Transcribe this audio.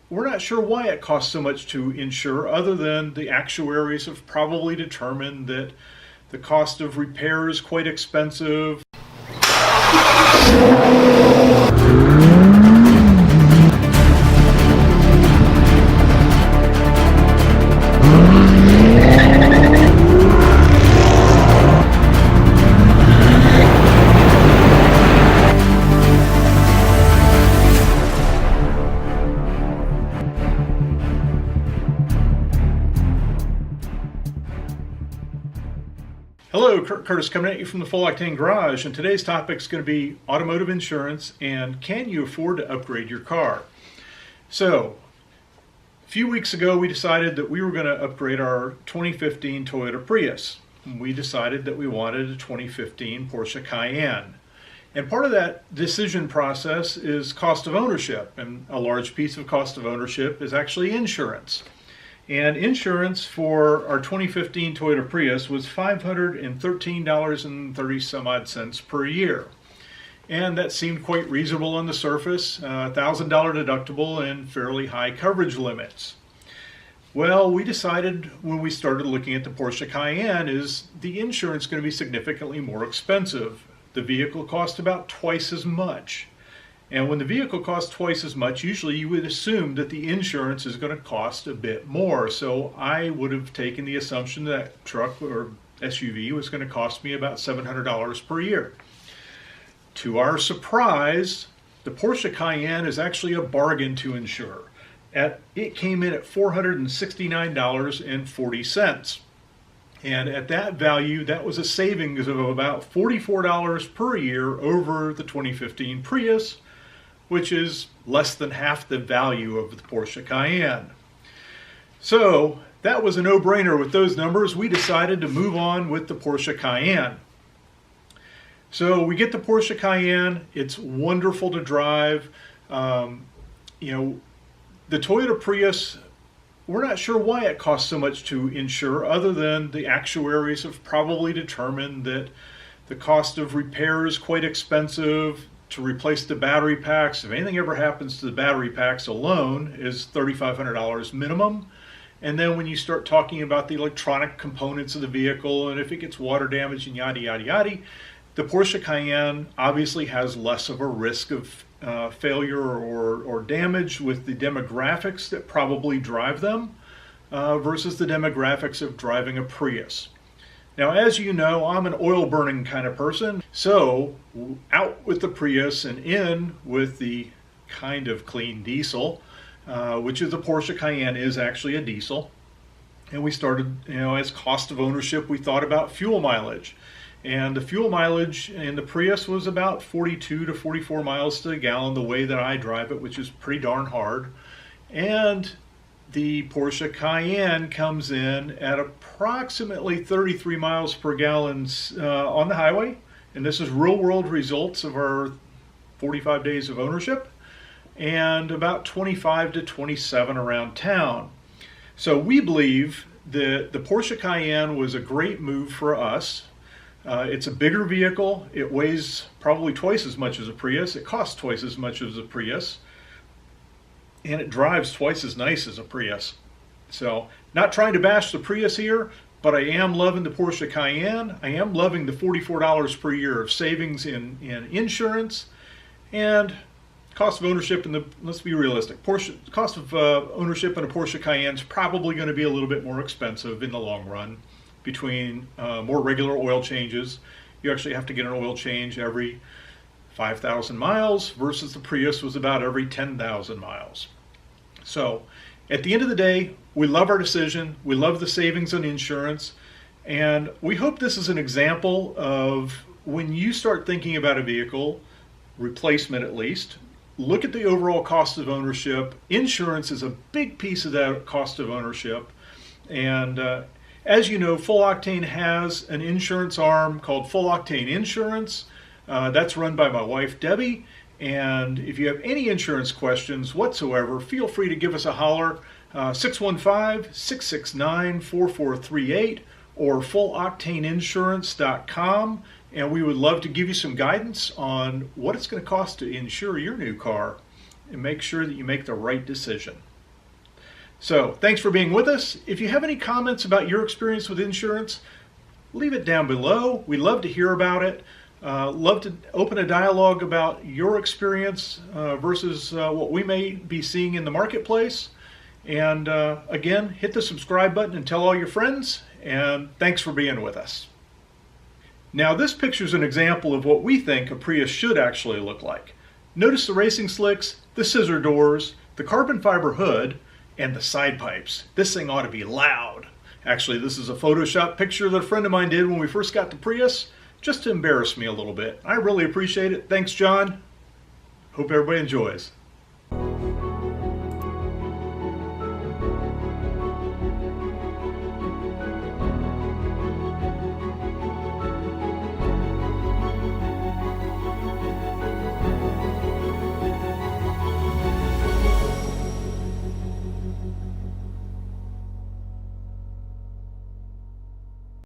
we're not sure why it costs so much to insure, other than the actuaries have probably determined that the cost of repair is quite expensive. Hello, Curtis coming at you from the Full Octane Garage, and today's topic is going to be automotive insurance and can you afford to upgrade your car? So, a few weeks ago we decided that we were going to upgrade our 2015 Toyota Prius. We decided that we wanted a 2015 Porsche Cayenne. And part of that decision process is cost of ownership, and a large piece of cost of ownership is actually insurance. And insurance for our 2015 Toyota Prius was $513.30 some odd cents per year. And that seemed quite reasonable on the surface, $1,000 deductible and fairly high coverage limits. Well, we decided when we started looking at the Porsche Cayenne is the insurance going to be significantly more expensive. The vehicle cost about twice as much. And when the vehicle costs twice as much, usually you would assume that the insurance is going to cost a bit more. So I would have taken the assumption that truck or SUV was going to cost me about $700 per year. To our surprise, the Porsche Cayenne is actually a bargain to insure. It came in at $469.40. And at that value, that was a savings of about $44 per year over the 2015 Prius, which is less than half the value of the Porsche Cayenne. So that was a no-brainer with those numbers. We decided to move on with the Porsche Cayenne. So we get the Porsche Cayenne. It's wonderful to drive. The Toyota Prius, we're not sure why it costs so much to insure, other than the actuaries have probably determined that the cost of repair is quite expensive. To replace the battery packs, if anything ever happens to the battery packs alone, is $3,500 minimum. And then when you start talking about the electronic components of the vehicle and if it gets water damage and yada yada yada, the Porsche Cayenne obviously has less of a risk of failure or damage with the demographics that probably drive them versus the demographics of driving a Prius. Now, as you know, I'm an oil burning kind of person, so out with the Prius and in with the kind of clean diesel, which is the Porsche Cayenne is actually a diesel. And we started, as cost of ownership, we thought about fuel mileage. And the fuel mileage in the Prius was about 42 to 44 miles to the gallon the way that I drive it, which is pretty darn hard. And the Porsche Cayenne comes in at approximately 33 miles per gallon on the highway. And this is real world results of our 45 days of ownership, and about 25 to 27 around town. So we believe that the Porsche Cayenne was a great move for us. It's a bigger vehicle. It weighs probably twice as much as a Prius. It costs twice as much as a Prius. And it drives twice as nice as a Prius. So, not trying to bash the Prius here, but I am loving the Porsche Cayenne. I am loving the $44 per year of savings in insurance, and cost of ownership. Let's be realistic. Cost of ownership in a Porsche Cayenne is probably going to be a little bit more expensive in the long run. Between more regular oil changes, you actually have to get an oil change every 5,000 miles versus the Prius was about every 10,000 miles. So at the end of the day, we love our decision. We love the savings on insurance. And we hope this is an example of when you start thinking about a vehicle, replacement at least, look at the overall cost of ownership. Insurance is a big piece of that cost of ownership. And as you know, Full Octane has an insurance arm called Full Octane Insurance. That's run by my wife, Debbie. And if you have any insurance questions whatsoever, feel free to give us a holler, 615-669-4438 or fulloctaneinsurance.com. And we would love to give you some guidance on what it's going to cost to insure your new car and make sure that you make the right decision. So thanks for being with us. If you have any comments about your experience with insurance, leave it down below. We'd love to hear about it. Love to open a dialogue about your experience versus what we may be seeing in the marketplace. And again, hit the subscribe button and tell all your friends. And thanks for being with us. Now this picture is an example of what we think a Prius should actually look like. Notice the racing slicks, the scissor doors, the carbon fiber hood, and the side pipes. This thing ought to be loud. Actually, this is a Photoshop picture that a friend of mine did when we first got the Prius, just to embarrass me a little bit. I really appreciate it. Thanks, John. Hope everybody enjoys.